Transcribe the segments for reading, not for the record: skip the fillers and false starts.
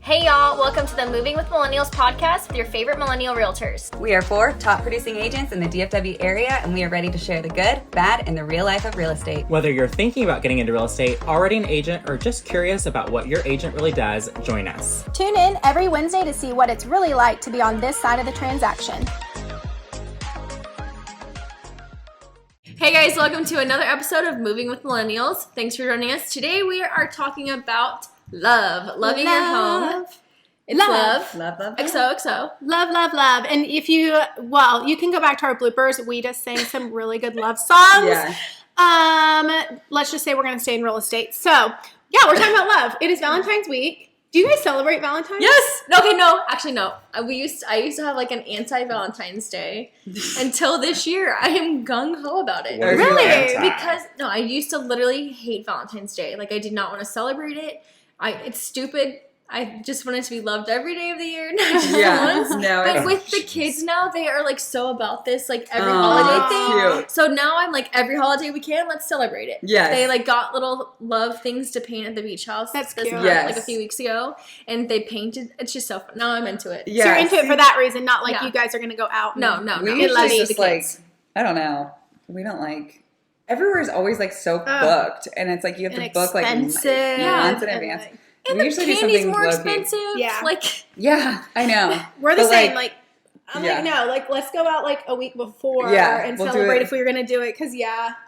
Hey y'all, welcome to the Moving with Millennials podcast with your favorite millennial realtors. We are 4 top producing agents in the DFW area, and we are ready to share the good, bad, and the real life of real estate. Whether you're thinking about getting into real estate, already an agent, or just curious about what your agent really does, join us. Tune in every Wednesday to see what it's really like to be on this side of the transaction. Hey guys, welcome to another episode of Moving with Millennials. Thanks for joining us. Today we are talking about loving your home. It's love. XOXO. Love. And if you can go back to our bloopers. We just sang some really good love songs. Yeah. Let's just say we're going to stay in real estate. So, yeah, we're talking about love. It is Valentine's week. Do you guys celebrate Valentine's? Yes. No. Actually, no. I used to have like an anti-Valentine's Day until this year. I am gung-ho about it. Really? Because, I used to literally hate Valentine's Day. Like, I did not want to celebrate it. It's stupid. I just wanted to be loved every day of the year, not just once. No, but with the kids now, they are like so about this, like every holiday thing. Cute. So now I'm like, every holiday we can, let's celebrate it. Yes. They like got little love things to paint at the beach house. That's cute. Like a few weeks ago, and they painted. It's just so fun. Now I'm into it. So you're into it for that reason, not like you guys are going to go out. No. We usually just like, I don't know. We don't like. Everywhere is always like so booked, and it's like you have to book like months in advance. And we the usually do candy's something more low-key. expensive. Yeah. I know. We're the But, same. I'm yeah. like, no, like let's go out like a week before and we'll celebrate if we were gonna do it. Because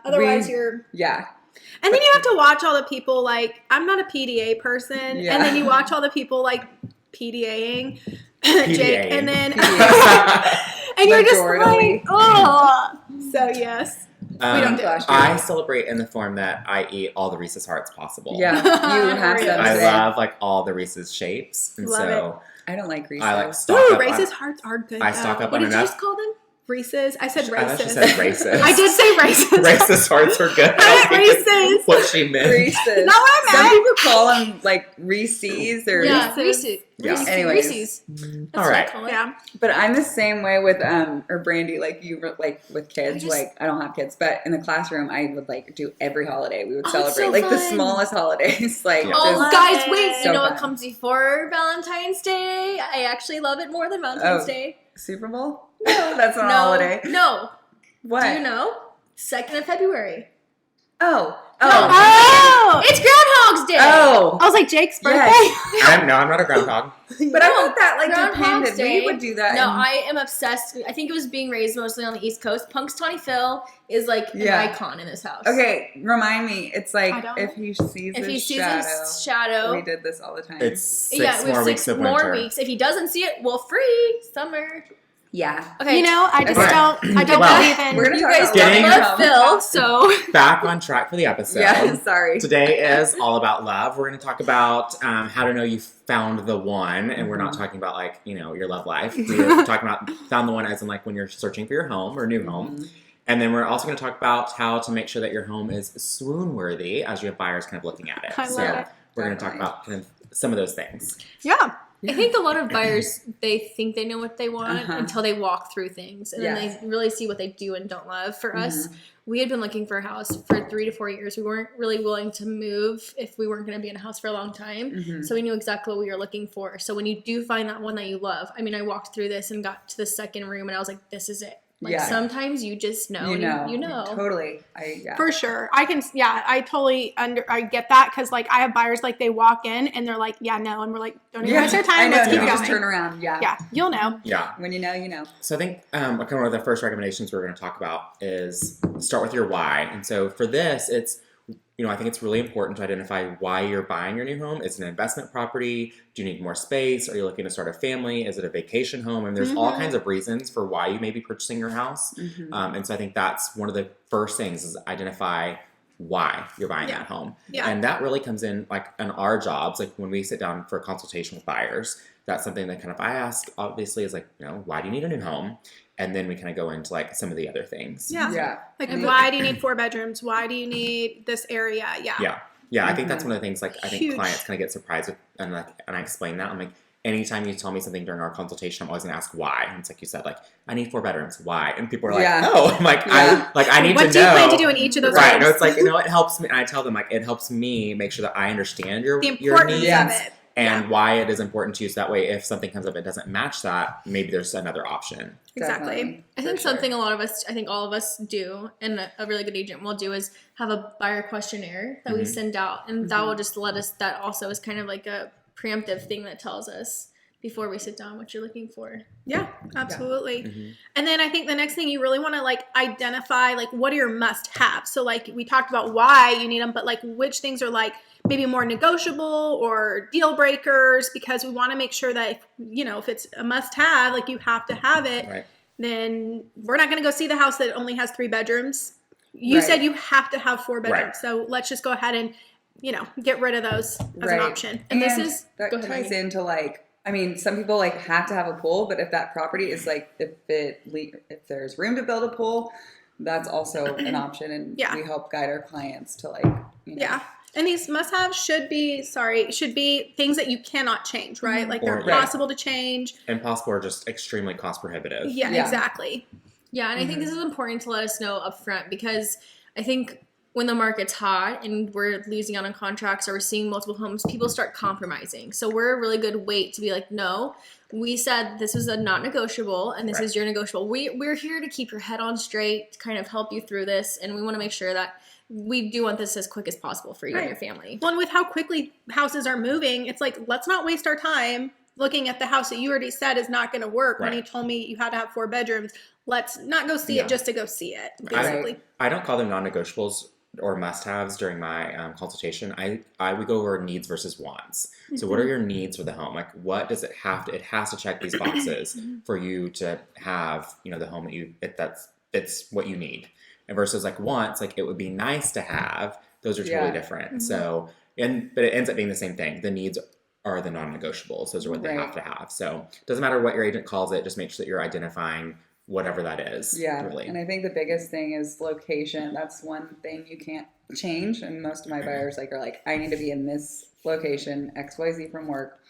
otherwise you're. Yeah. And then you have to watch all the people like I'm not a PDA person, and then you watch all the people like PDAing, Jake, and then and you're just like, oh. So yes. We don't do it. I celebrate in the form that I eat all the Reese's Hearts possible. Yeah, you have some. I love like all the Reese's shapes, and love it. I don't like Reese's. I like stock up. Reese's Hearts are good. I stock up what on did enough. you just call them? Reese's. I said I thought Reese's. she said Reese's. I did say Reese's. Reese's Hearts are good. I meant Reese's. What she meant. Reese's. Not what I meant. Some people call them like Reese's or Reese's. Yeah. Anyways. Reese's. That's All right. what I call it. Yeah. But I'm the same way with or Brandie, like you were like with kids. I don't have kids, but in the classroom I would like do every holiday. We would celebrate so like the fun. smallest holidays. Like Guys, wait! So you know fun. what comes before Valentine's Day? I actually love it more than Valentine's Day. Super Bowl? No, that's not a holiday. No. What? Do you know? 2nd of February. Oh. It's Groundhog's Day. Oh. I was like Jake's birthday. Yes. I'm not a groundhog. But I thought that like Groundhog's depended. Day. We would do that. No, I am obsessed. I think it was being raised mostly on the East Coast. Punxsutawney Phil is like an icon in this house. Okay, remind me. It's like if he sees his shadow. We did this all the time. It's 6 we have more 6 weeks of more winter. weeks. If he doesn't see it, well, free summer. Yeah. Okay. You know, I just don't. I don't Well, believe in. We're gonna You talk guys about don't love Phil, so Back on track for the episode. Yeah, sorry. Today is all about love. We're going to talk about how to know you found the one, and we're not talking about like your love life. We're talking about found the one as in like when you're searching for your home or new home. And then we're also going to talk about how to make sure that your home is swoon worthy as you have buyers kind of looking at it. I love it. We're going to talk about kind of some of those things. Yeah. I think a lot of buyers, they think they know what they want until they walk through things. And then they really see what they do and don't love. For us, we had been looking for a house for 3 to 4 years. We weren't really willing to move if we weren't going to be in a house for a long time. So we knew exactly what we were looking for. So when you do find that one that you love, I mean, I walked through this and got to the second room and I was like, this is it. Like sometimes you just know. You know. Totally. For sure. I can, I totally I get that because like I have buyers like they walk in and they're like, yeah, no. And we're like, don't even waste your time. Let's keep going. Just turn around. Yeah. You'll know. Yeah. When you know, you know. So I think kind of one of the first recommendations we're going to talk about is start with your why. And so for this, it's, I think it's really important to identify why you're buying your new home. Is it an investment property? Do you need more space? Are you looking to start a family? Is it a vacation home? And there's all kinds of reasons for why you may be purchasing your house. And so I think that's one of the first things is identify why you're buying that home. Yeah. And that really comes in like in our jobs, like when we sit down for a consultation with buyers, that's something that kind of I ask obviously is like, why do you need a new home? And then we kind of go into like some of the other things. Yeah. Like why do you need 4 bedrooms? Why do you need this area? Yeah, I think that's one of the things like I think clients kind of get surprised with and I explain that. I'm like, anytime you tell me something during our consultation, I'm always gonna ask why. And it's like you said, like, I need 4 bedrooms. Why? And people are like, oh, I'm like, I need to know. What do you plan to do in each of those rooms? rooms? No, it's like, it helps me. And I tell them like, it helps me make sure that I understand your importance needs. of it. and why it is important to you. So that way, if something comes up that doesn't match that, maybe there's another option. Exactly. I think something all of us do, and a really good agent will do, is have a buyer questionnaire that we send out, and that will just let us. That also is kind of like a preemptive thing that tells us before we sit down what you're looking for. Yeah, absolutely. And then I think the next thing you really want to like identify, like, what are your must-haves? So like we talked about why you need them, but like which things are like maybe more negotiable or deal breakers, because we want to make sure that if it's a must-have, like you have to have it, then we're not going to go see the house that only has 3 bedrooms. You said you have to have 4 bedrooms. So let's just go ahead and, get rid of those as an option. And that ties into like, I mean, some people like have to have a pool, but if that property is like, if there's room to build a pool, that's also an option. And we help guide our clients to like, Yeah. And these must-haves should be things that you cannot change, right? Like they're possible to change. Impossible or just extremely cost prohibitive. Yeah, exactly. Yeah, and I think this is important to let us know up front, because I think when the market's hot and we're losing out on contracts or we're seeing multiple homes, people start compromising. So we're a really good weight to be like, no, we said this was a not negotiable and this is your negotiable. We're here to keep your head on straight, to kind of help you through this, and we want to make sure that we do want this as quick as possible for you and your family. Well, and with how quickly houses are moving, it's like, let's not waste our time looking at the house that you already said is not going to work when you told me you had to have 4 bedrooms. Let's not go see it just to go see it, basically. I don't call them non-negotiables or must-haves during my consultation. We go over needs versus wants. So what are your needs for the home? Like, what does it have to? It has to check these boxes for you to have, the home it's what you need. And versus like wants, like it would be nice to have. Those are totally different. So, but it ends up being the same thing. The needs are the non-negotiables. Those are what they have to have. So it doesn't matter what your agent calls it. Just make sure that you're identifying whatever that is. Yeah. Really. And I think the biggest thing is location. That's one thing you can't change. And most of my buyers are like, I need to be in this location, XYZ from work.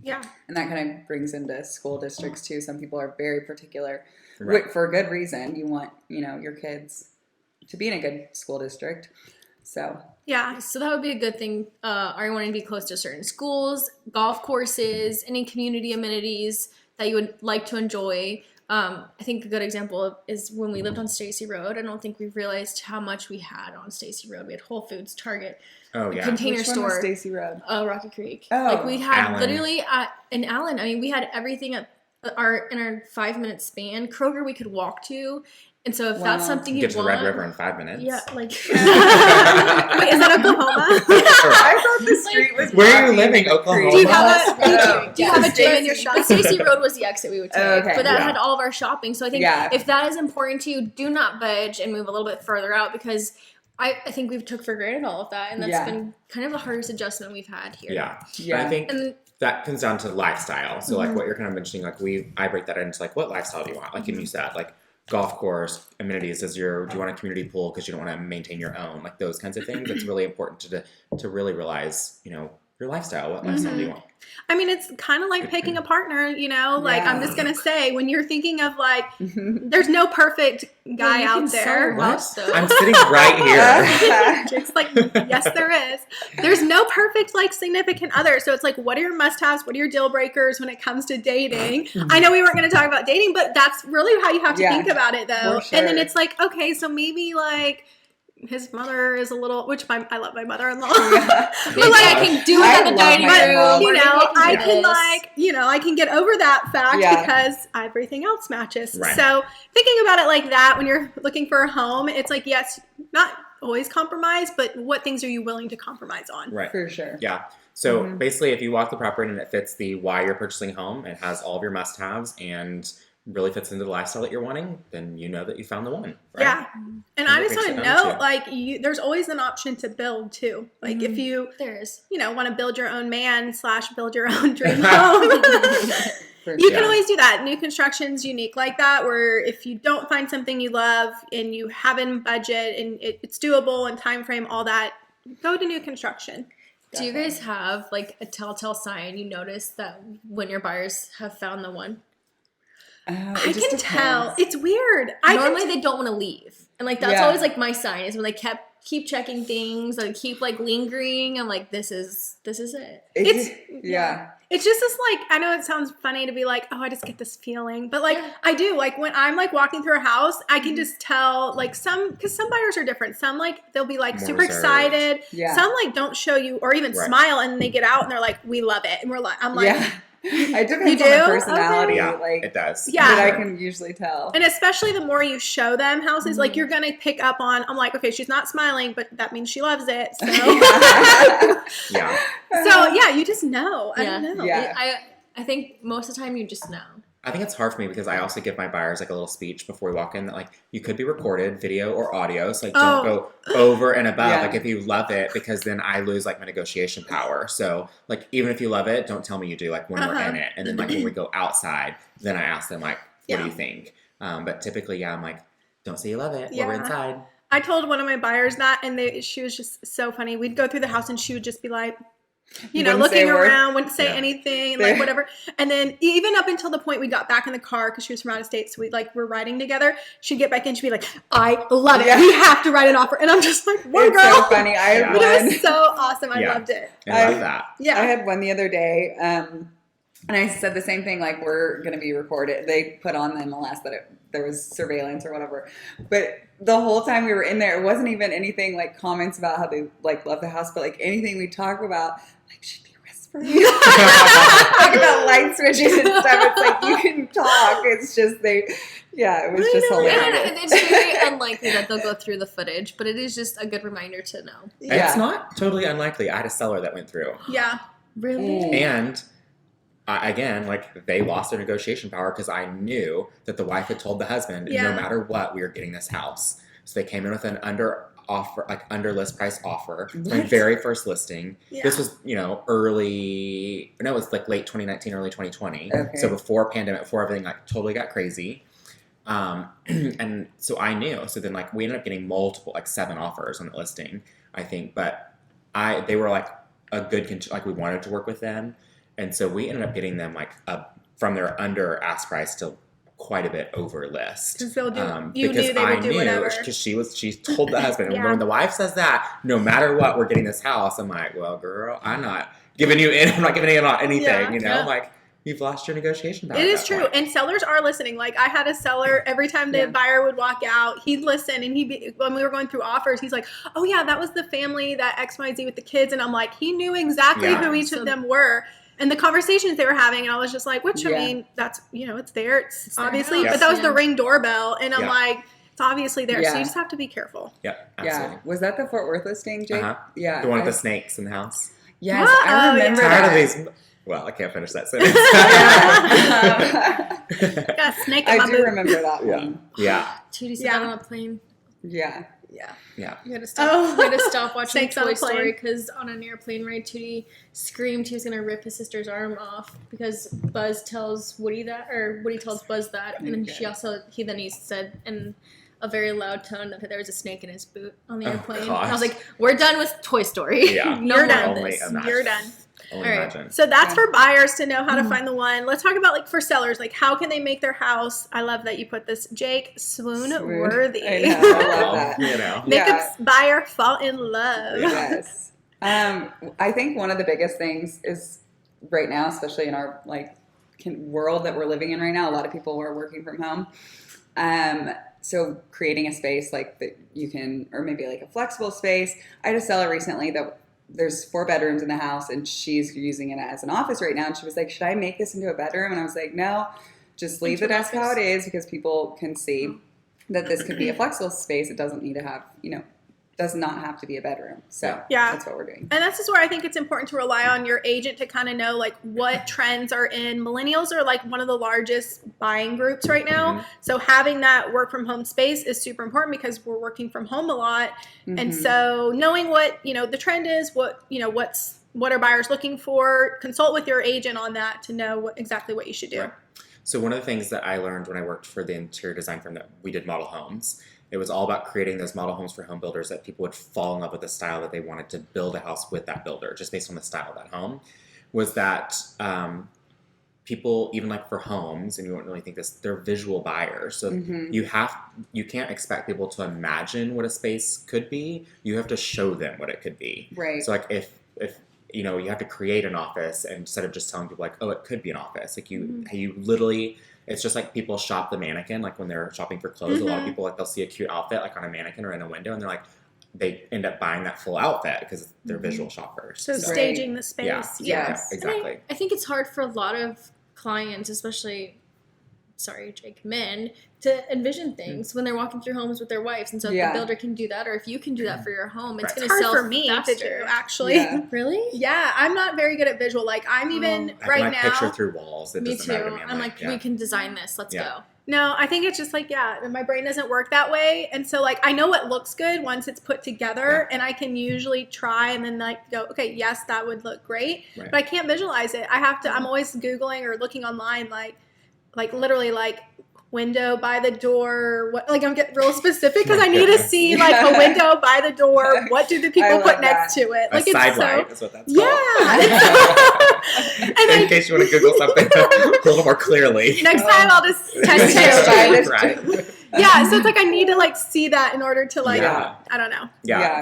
Yeah. And that kind of brings into school districts too. Some people are very particular for a good reason. You want, your kids to be in a good school district. So so that would be a good thing. Are you wanting to be close to certain schools, golf courses, any community amenities that you would like to enjoy? I think a good example is when we lived on Stacy Road. I don't think we realized how much we had on Stacy Road. We had Whole Foods, Target, Container Which Store. one was Stacy Road? Rocky Creek. Oh, like we had Allen. literally in Allen. I mean, we had everything in our 5-minute span. Kroger we could walk to. And so if that's something you get to want, the Red River in 5 minutes. Yeah, like Wait, is that Oklahoma? I thought the street was Where are you living, Oklahoma? Do you have a gym in your shop? The Stacy Road was the exit we would take, okay. but that had all of our shopping. So I think if that is important to you, do not budge and move a little bit further out, because I think we've took for granted all of that, and that's been kind of the hardest adjustment we've had here. Yeah. I think that comes down to lifestyle. So like what you're kind of mentioning, like I break that into like, what lifestyle do you want? Like you said, like golf course, amenities. Do you want a community pool because you don't want to maintain your own? Like those kinds of things. It's really important to really realize, your lifestyle. What lifestyle do you want? I mean, it's kind of like picking a partner, like I'm just going to say, when you're thinking of like, there's no perfect guy out there. I'm sitting right here. Jake's like, yes, there is. There's no perfect like significant other. So it's like, what are your must-haves? What are your deal breakers when it comes to dating? I know we weren't going to talk about dating, but that's really how you have to think about it though. Sure. And then it's like, okay, so maybe like, his mother is a little, I love my mother-in-law. But like, I can do it in the dining room. I can I can get over that fact because everything else matches. Right. So thinking about it like that, when you're looking for a home, it's like, yes, not always compromise, but what things are you willing to compromise on? Right. For sure. Yeah. So basically, if you walk the property and it fits the why you're purchasing a home, it has all of your must-haves and really fits into the lifestyle that you're wanting, then you know that you found the one. Right? Yeah. And I just want to note, like, there's always an option to build too. Like if you, want to build your own build your own dream home, you can always do that. New construction's unique like that, where if you don't find something you love and you have in budget and it's doable and time frame, all that, go to new construction. Do you guys have like a telltale sign you notice that when your buyers have found the one? I can tell. It's weird. Normally they don't want to leave. And like that's always like my sign is when they kept keep checking things, like keep like lingering. I'm like, this is it. It's just this, like, I know it sounds funny to be like, oh, I just get this feeling. But, like, I do. Like, when I'm, like, walking through a house, I can just tell, like, because some buyers are different. Some, like, they'll be, like, More super reserved. excited. Yeah. Some, like, don't show you or even smile, and they get out, and they're like, we love it. And I'm like, it depends on the personality. Okay. Like, it does. Yeah. But I can usually tell. And especially the more you show them houses, like, you're going to pick up on, I'm like, okay, she's not smiling, but that means she loves it. So, Yeah. so yeah, you just know. I don't know. Yeah. I think most of the time you just know. I think it's hard for me because I also give my buyers like a little speech before we walk in that like you could be recorded, video or audio. So like don't go over and above like if you love it, because then I lose like my negotiation power. So like even if you love it, don't tell me you do like when we're in it. And then like when we go outside, then I ask them like, what do you think? But typically, I'm like, don't say you love it. We're inside. I told one of my buyers that, and she was just so funny. We'd go through the house and she would just be like, looking around, wouldn't say anything, like whatever. And then even up until the point we got back in the car, because she was from out of state, so we like were riding together, she'd get back in, she'd be like, I love it. We have to write an offer. And I'm just like, what, girl? It's so funny. I had one. It was so awesome. I loved it. I love that. Yeah. I had one the other day, and I said the same thing, like, we're going to be recorded. They put on the MLS that there was surveillance or whatever. But the whole time we were in there, it wasn't even anything like comments about how they like love the house, but like anything we talk about, like, should be whispering. Talk about light switches and stuff. It's like, you can talk. It's just it was just hilarious. It's very unlikely that they'll go through the footage, but it is just a good reminder to know. Yeah. It's not totally unlikely. I had a seller that went through. Yeah. Really? And again, like they lost their negotiation power because I knew that the wife had told the husband, no matter what, we were getting this house. So they came in with an under list price offer. My very first listing. Yeah. This was, it was like late 2019, early 2020. Okay. So before pandemic, before everything like totally got crazy. And so I knew. So then like we ended up getting multiple, like 7 offers on the listing, I think. But they were like a good, like we wanted to work with them. And so we ended up getting them like from their under ask price to quite a bit over list. Because they'll do. Because she told the husband, and when the wife says that, no matter what, we're getting this house. I'm like, well, girl, I'm not giving you in. I'm not giving you anything. Like you've lost your negotiation power. It is true, and sellers are listening. Like I had a seller every time the buyer would walk out, he'd listen, and when we were going through offers, he's like, oh yeah, that was the family that XYZ with the kids, and I'm like, he knew exactly who each of them were. And the conversations they were having, and I was just like, I mean, that's, it's there. It's obviously, but that was the Ring doorbell. And I'm like, it's obviously there. So you just have to be careful. Yeah, absolutely. Yeah. Was that the Fort Worth listing, Jake? Yeah. The one with the snakes in the house? Yes, I remember that. Tired of these. Well, I can't finish that sentence. Got a snake in my boot. Remember that one. Yeah. Tootie said on a plane. Yeah. We had to stop watching Toy Story because on an airplane ride, Tootie screamed he was going to rip his sister's arm off because Buzz tells Woody that, or Woody tells Buzz that, and then he said in a very loud tone that there was a snake in his boot on the airplane. And I was like, we're done with Toy Story. Yeah. You're done. You're done. All right. So that's for buyers to know how to find the one. Let's talk about like for sellers, like how can they make their house? I love that you put this, Jake, swoon worthy. I love that. Make a buyer fall in love. Yes. I think one of the biggest things is right now, especially in our world that we're living in right now, a lot of people are working from home. So creating a space like that you can, or maybe like a flexible space. I had a seller recently that there's 4 bedrooms in the house and she's using it as an office right now. And she was like, should I make this into a bedroom? And I was like, no, just leave the desk how it is because people can see that this could be a flexible space. It doesn't need to have, does not have to be a bedroom. So that's what we're doing. And this is where I think it's important to rely on your agent to kind of know like what trends are in. Millennials are like one of the largest buying groups right now. Mm-hmm. So having that work from home space is super important because we're working from home a lot. Mm-hmm. And so knowing what, the trend is, what are buyers looking for, consult with your agent on that to know exactly what you should do. Right. So one of the things that I learned when I worked for the interior design firm that we did model homes, it was all about creating those model homes for home builders that people would fall in love with the style that they wanted to build a house with that builder, just based on the style of that home, was that people, even like for homes, and you won't really think this, they're visual buyers. So you can't expect people to imagine what a space could be. You have to show them what it could be. Right. So like if you know, you have to create an office, and instead of just telling people like, oh, it could be an office, like you literally, it's just like people shop the mannequin, like when they're shopping for clothes, a lot of people, like they'll see a cute outfit like on a mannequin or in a window, and they're like, they end up buying that full outfit because they're visual shoppers. So staging the space. Yeah, Yes. exactly. I think it's hard for a lot of clients, especially, Jake, men, to envision things when they're walking through homes with their wives. And so if the builder can do that, or if you can do that for your home, it's going to sell for me faster. to do, actually. Yeah. Really? Yeah, I'm not very good at visual. Like, I'm even right now. Picture through walls. It Me doesn't too. matter to me. I'm like, we can design this. Let's go. No, I think it's just like, my brain doesn't work that way. And so, like, I know what looks good once it's put together, and I can usually try and then, like, go, okay, yes, that would look great. But I can't visualize it. I have to, I'm always Googling or looking online, like literally, like, window by the door. What, like, I'm getting real specific because I need to see, like, a window by the door. What do the people put next to it? Like, a it's side light is what that's called. And in case you want to Google something a little more clearly. Next time I'll just text you. Right. Yeah, so it's like I need to, like, see that in order to, like, I don't know.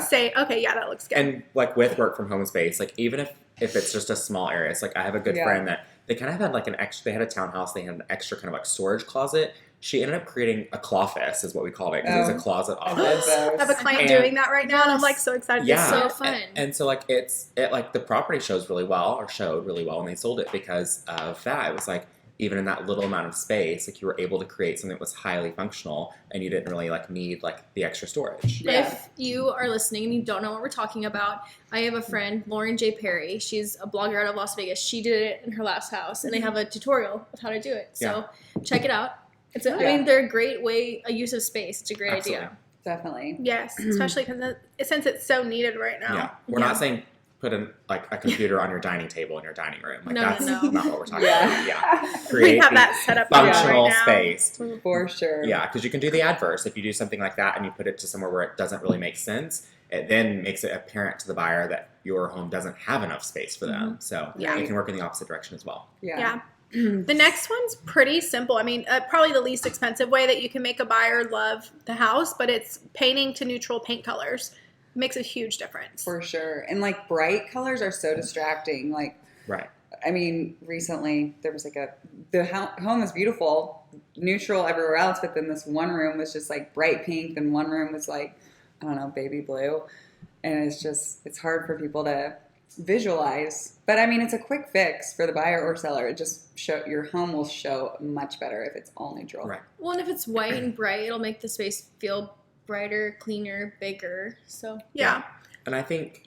Say, okay, that looks good. And, like, with work from home space, like, even if it's just a small area, it's like I have a good friend that they kind of had like they had a townhouse, they had an extra kind of like storage closet. She ended up creating a clawfest, is what we called it, because it was a closet office. I have a client doing that right now, and I'm like so excited. Yeah, it's so fun. And so like like the property showed really well, and they sold it because of that. It was like, even in that little amount of space, like you were able to create something that was highly functional, and you didn't really like need like the extra storage. If you are listening and you don't know what we're talking about, I have a friend, Lauren J. Perry. She's a blogger out of Las Vegas. She did it in her last house, and they have a tutorial of how to do it. So check it out. I mean, they're a great a use of space. It's a great idea. Definitely. Yes, especially since it's so needed right now. Yeah, we're not saying put like a computer on your dining table in your dining room. Like that's not what we're talking about. Yeah, we have that set up functional right space for sure. Yeah, because you can do the adverse if you do something like that and you put it to somewhere where it doesn't really make sense. It then makes it apparent to the buyer that your home doesn't have enough space for them. So it can work in the opposite direction as well. Yeah. The next one's pretty simple. I mean, probably the least expensive way that you can make a buyer love the house, but it's painting to neutral paint colors. Makes a huge difference. For sure. And like bright colors are so distracting. Like, I mean, recently there was like the home was beautiful, neutral everywhere else, but then this one room was just like bright pink, and one room was like, I don't know, baby blue. And it's hard for people to visualize. But I mean, it's a quick fix for the buyer or seller. It just your home will show much better if it's all neutral. Right. Well, and if it's white and bright, it'll make the space feel brighter, cleaner, bigger. So and I think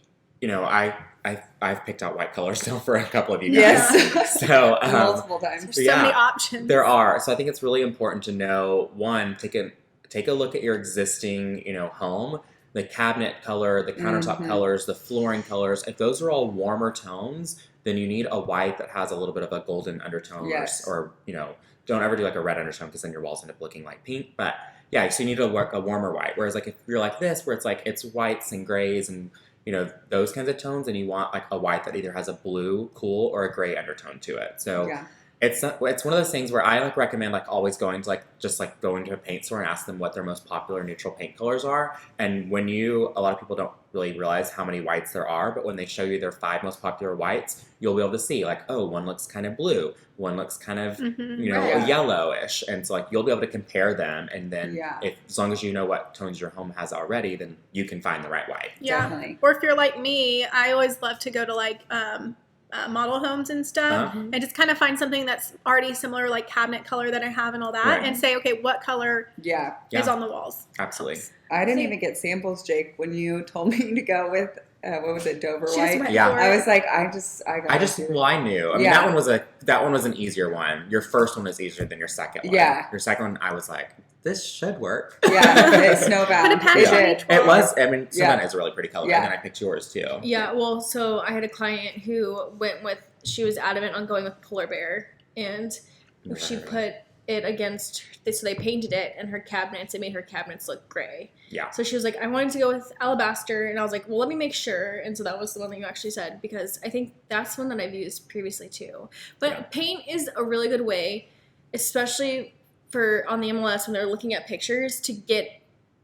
I've picked out white colors now for a couple of you guys. Yes. So multiple times. There's so many options. There are. So I think it's really important to know, one, take a look at your existing home, the cabinet color, the countertop colors, the flooring colors. If those are all warmer tones, then you need a white that has a little bit of a golden undertone, or don't ever do like a red undertone, because then your walls end up looking like pink. But yeah, so you need a warmer white. Whereas like if you're like this, where it's like it's whites and grays and those kinds of tones, and you want like a white that either has a blue, cool, or a gray undertone to it. So it's one of those things where I like recommend like always going to just going to a paint store and ask them what their most popular neutral paint colors are. And when a lot of people don't really realize how many whites there are, but when they show you their 5 most popular whites, you'll be able to see like, oh, one looks kind of blue, one looks kind of yellowish, and so like you'll be able to compare them, and then as long as you know what tones your home has already, then you can find the right white. Definitely. Or if you're like me, I always love to go to like model homes and stuff, and just kind of find something that's already similar, like cabinet color that I have and all that, and say, okay, what color is on the walls? Absolutely. I didn't even get samples, Jake, when you told me to go with what was it, Dover white? Yeah, I was like, I knew. I mean, that one was an easier one. Your first one was easier than your second one. Yeah. Your second one, I was like, this should work. Yeah, it's snowbound. It was. I mean, snowbound is a really pretty color, and then I picked yours too. Yeah. Well, so I had a client who she was adamant on going with polar bear, and she put it against, so they painted it, and her cabinets, they made her cabinets look gray. Yeah. So she was like, I wanted to go with alabaster, and I was like, well, let me make sure. And so that was the one that you actually said, because I think that's one that I've used previously too. But paint is a really good way, especially for on the MLS when they're looking at pictures, to get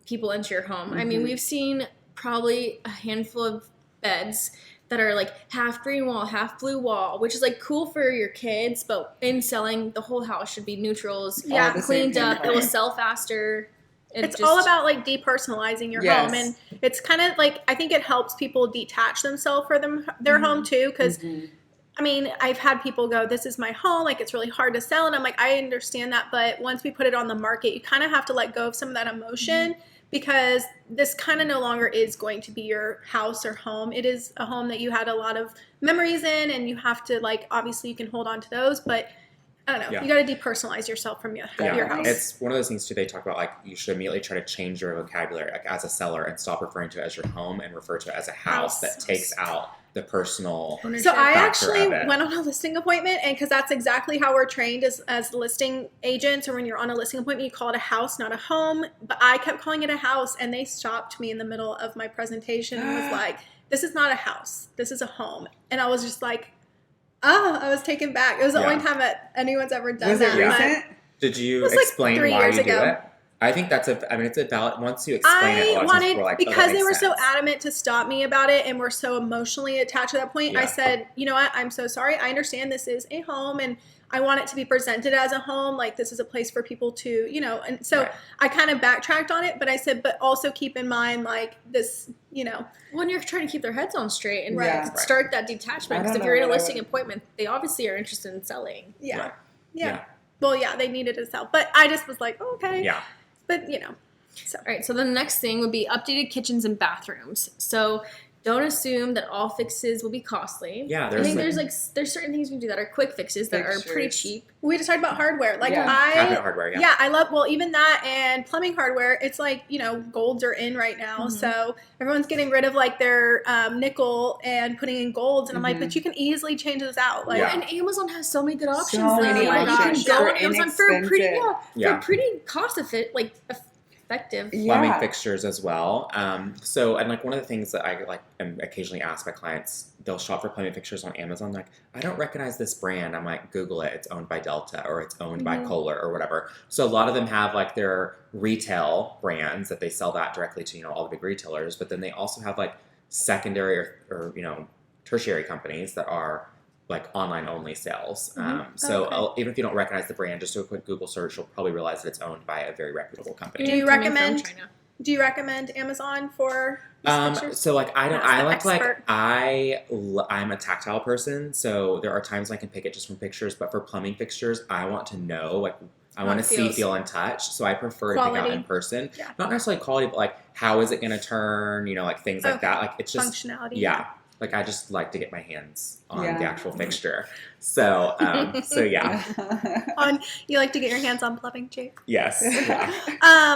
people into your home. I mean, we've seen probably a handful of beds that are like half green wall, half blue wall, which is like cool for your kids, but in selling, the whole house should be neutrals, cleaned up, it will sell faster. It's all about like depersonalizing your home, and it's kind of like, I think it helps people detach themselves from their home too, because I mean, I've had people go, this is my home, like it's really hard to sell, and I'm like, I understand that, but once we put it on the market, you kind of have to let go of some of that emotion, because this kind of no longer is going to be your house or home. It is a home that you had a lot of memories in, and you have to, like, obviously you can hold on to those, but I don't know. You got to depersonalize yourself from your house. It's one of those things too. They talk about like you should immediately try to change your vocabulary, like as a seller, and stop referring to it as your home and refer to it as a house that takes out the personal ownership. So I actually went on a listing appointment, and because that's exactly how we're trained as listing agents, or when you're on a listing appointment, you call it a house, not a home. But I kept calling it a house, and they stopped me in the middle of my presentation and was like, "This is not a house. This is a home." And I was just like, "Oh," I was taken back. It was the only time that anyone's ever done that. Recent? Did you explain why you do it? I think it's a valid, once you explain it, a lot of times we're like, because they were so adamant to stop me about it and were so emotionally attached to that point. I said, you know what, I'm so sorry. I understand this is a home, and I want it to be presented as a home. Like, this is a place for people to, you know, and so I kind of backtracked on it, but I said, but also keep in mind, like, this, you know. When you're trying to keep their heads on straight and start that detachment, because if you're in a listing appointment, they obviously are interested in selling. Yeah. Well, they needed to sell, but I just was like, okay. Yeah. But, you know. So. All right, so the next thing would be updated kitchens and bathrooms. So don't assume that all fixes will be costly. Yeah, I think there's certain things you can do that are quick fixes that are pretty cheap. We just talked about hardware. Like cabinet hardware, I love, well, even that and plumbing hardware, it's like, you know, golds are in right now. So everyone's getting rid of like their nickel and putting in golds. And I'm like, but you can easily change those out. Like, and Amazon has so many good options. So many options. You can go on Amazon for pretty cost effective. Plumbing fixtures as well. So, and like one of the things that I like am occasionally asked by clients, they'll shop for plumbing fixtures on Amazon. Like, I don't recognize this brand. I'm like, Google it. It's owned by Delta, or it's owned by Kohler, or whatever. So a lot of them have like their retail brands that they sell that directly to, you know, all the big retailers. But then they also have like secondary or you know, tertiary companies that are like online only sales. So even if you don't recognize the brand, just do a quick Google search, you'll probably realize that it's owned by a very reputable company. Do you recommend Amazon for pictures? So like I'm a tactile person, so there are times I can pick it just from pictures, but for plumbing fixtures, I want to know, like, I want to see, feel, and touch. So I prefer to pick out in person. Yeah. Not necessarily quality, but like, how is it going to turn, you know, like things like that. Like, it's just functionality. Yeah. Like, I just like to get my hands on the actual fixture. So, You like to get your hands on plumbing, Jake? Yes. Yeah.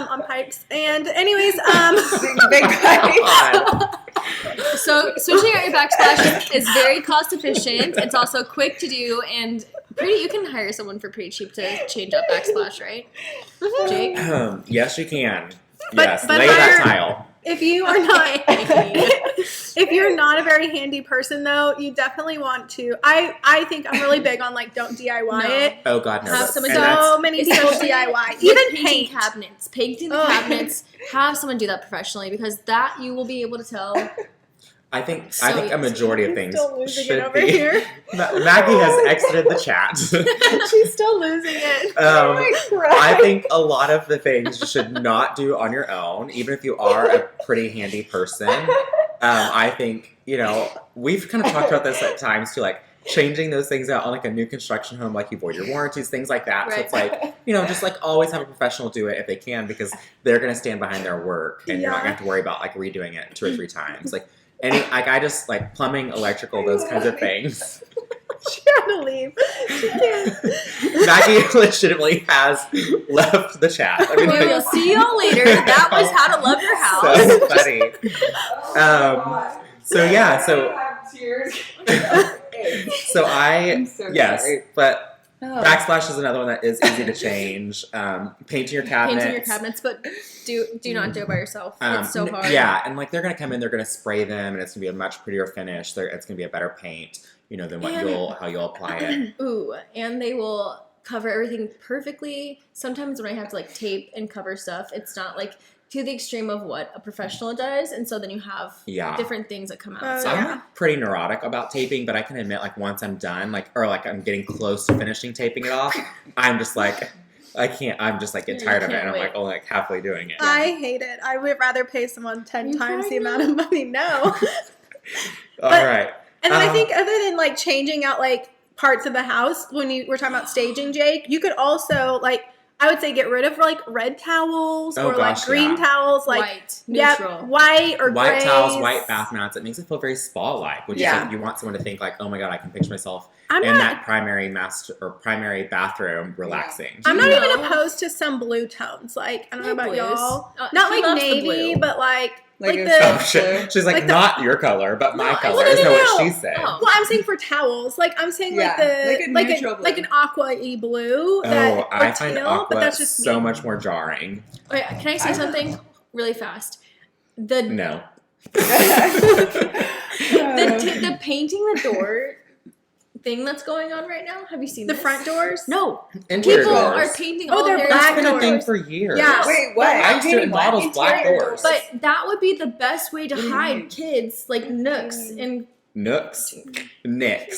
On pipes. And anyways, big pipes. So switching out your backsplash is very cost efficient. It's also quick to do and pretty. You can hire someone for pretty cheap to change up backsplash, right, Jake? Yes, you can. But lay that tile. If you are not, if you're not a very handy person, though, you definitely want to. I think I'm really big on like don't DIY it. Oh God, no! Have someone so many people DIY, even painting cabinets. Have someone do that professionally, because that you will be able to tell. I think a majority of things should over here. Maggie has exited the chat. She's still losing it. I think a lot of the things you should not do on your own, even if you are a pretty handy person. I think, you know, we've kind of talked about this at times too, like changing those things out on like a new construction home, like you void your warranties, things like that. Right. So it's like, you know, just like always have a professional do it if they can, because they're going to stand behind their work, and you're not going to have to worry about like redoing it 2 or 3 times. Like, I just like plumbing, electrical, those kinds of things. She had to leave. She can't. Maggie legitimately has left the chat. I mean, we'll see y'all later. That was how to love your house. So funny. Tears. Sorry. But Oh. Backsplash is another one that is easy to change. Painting your cabinets. But do not do it by yourself. It's so hard. Yeah, and like they're gonna come in, they're gonna spray them, and it's gonna be a much prettier finish. It's gonna be a better paint, than how you'll apply it. Ooh, and they will cover everything perfectly. Sometimes when I have to like tape and cover stuff, it's not like to the extreme of what a professional does, and so then you have different things that come out. So I'm pretty neurotic about taping, but I can admit, like, once I'm done, or I'm getting close to finishing taping it off, I'm just like, I can't. I'm just like get tired of it, and I'm like only like halfway doing it. I hate it. I would rather pay someone 10 times the amount of money. No. All right. And then I think other than like changing out like parts of the house, when you were talking about staging, Jake, you could also like, I would say get rid of like red towels like green towels, like white, neutral, white or white grays. towels, white bath mats. It makes it feel very spa-like. Which is like, you want someone to think like, oh my god, I can picture myself that primary bathroom relaxing. I'm not even opposed to some blue tones. Like I don't know about y'all, not like navy, but like she's like not your color, but my color. Is what she said. Well, I'm saying for towels. Like I'm saying like an aqua-y blue. I find aqua but that's just so much more jarring. Wait, can I say something really fast? No. The painting the door thing that's going on right now. Have you seen the front doors? No. Interior People doors. are painting all their their black doors. That's been a thing doors for years. Yeah. Wait, what? I used to models black doors. But that would be the best way to hide kids, like nooks and Nicks. Like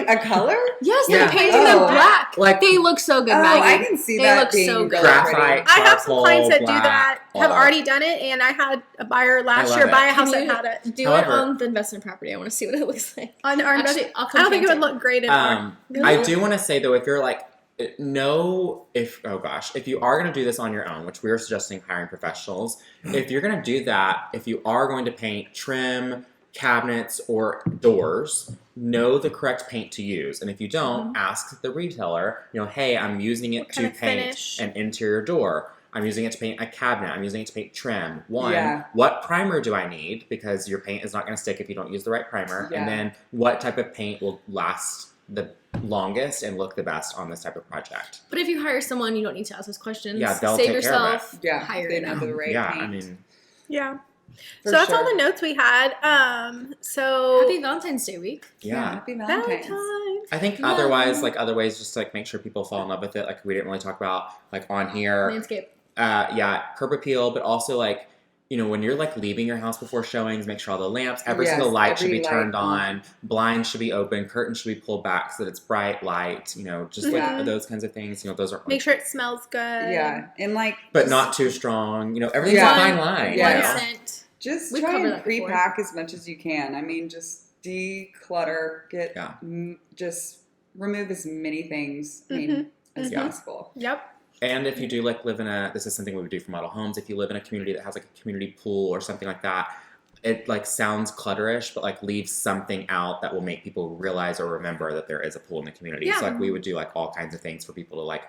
a color? Yes, they're painting them black. Like they look so good, Maggie. I can see that being so good. Graphite, I have some clients that black, do that, have already done it, and I had a buyer last year buy a house that had it. Do it on the investment property. I want to see what it looks like. On our investment, I don't think it would look great anymore. I do want to say though, if you're like, if you are going to do this on your own, which we are suggesting hiring professionals, if you're going to do that, if you are going to paint trim, cabinets, or doors, know the correct paint to use. And if you don't, ask the retailer, hey, I'm using it to paint an interior door. I'm using it to paint a cabinet. I'm using it to paint trim. What primer do I need? Because your paint is not going to stick if you don't use the right primer. And then what type of paint will last the longest and look the best on this type of project. But if you hire someone, you don't need to ask those questions. Yeah, they'll Save take yourself. care of it. Hire they know the right paint. So that's all the notes we had. So happy Valentine's Day week. Yeah. Happy Valentines. I think otherwise, like other ways just to like make sure people fall in love with it. Like we didn't really talk about like on here. Landscape. Curb appeal, but also like, when you're like leaving your house before showings, make sure all the lamps, every single light should be turned on, blinds should be open, curtains should be pulled back so that it's bright light, just like those kinds of things. Those are make sure it smells good. Yeah. And like but not too strong. Everything's a fine line. Yeah. Just try and pre-pack as much as you can. I mean, just declutter, just remove as many things as possible. Yep. And if you do like live in this is something we would do for model homes, if you live in a community that has like a community pool or something like that, it like sounds clutterish, but like leave something out that will make people realize or remember that there is a pool in the community. Yeah. So like we would do like all kinds of things for people to like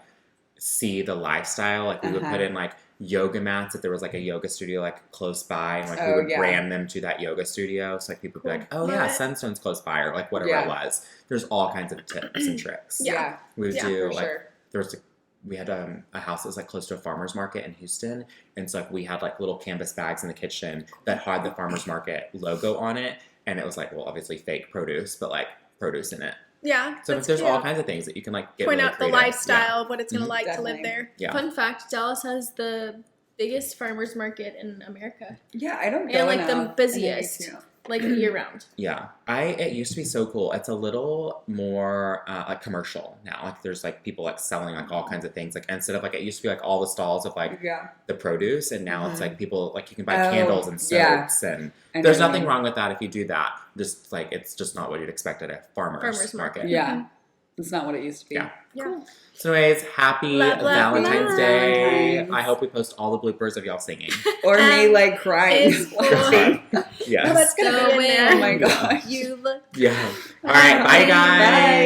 see the lifestyle. Like we would put in like yoga mats if there was like a yoga studio like close by, and like we would brand them to that yoga studio. So like people would be like, oh yeah, Sunstone's close by, or like whatever it was. There's all kinds of tips and tricks. Yeah. We would do like we had a house that was like close to a farmer's market in Houston, and so like we had like little canvas bags in the kitchen that had the farmer's market logo on it, and it was like, well, obviously fake produce, but like produce in it. Yeah. So there's all kinds of things that you can like get point really out creative. The lifestyle of what it's gonna to live there. Yeah. Fun fact: Dallas has the biggest farmers market in America. Yeah, I don't. And like the busiest. Like year round. Yeah. It used to be so cool. It's a little more like commercial now. Like there's like people like selling like all kinds of things. Like instead of like it used to be like all the stalls of like the produce, and now it's like people like you can buy candles and soaps and there's nothing wrong with that if you do that. Just like it's just not what you'd expect at a farmer's market. Yeah. It's not what it used to be. Yeah. Cool. So anyways, happy Valentine's Day. I hope we post all the bloopers of y'all singing. Or me like crying. Yes. That's gonna be in there. Oh my gosh. You look. Yeah. All right. Bye guys. Bye.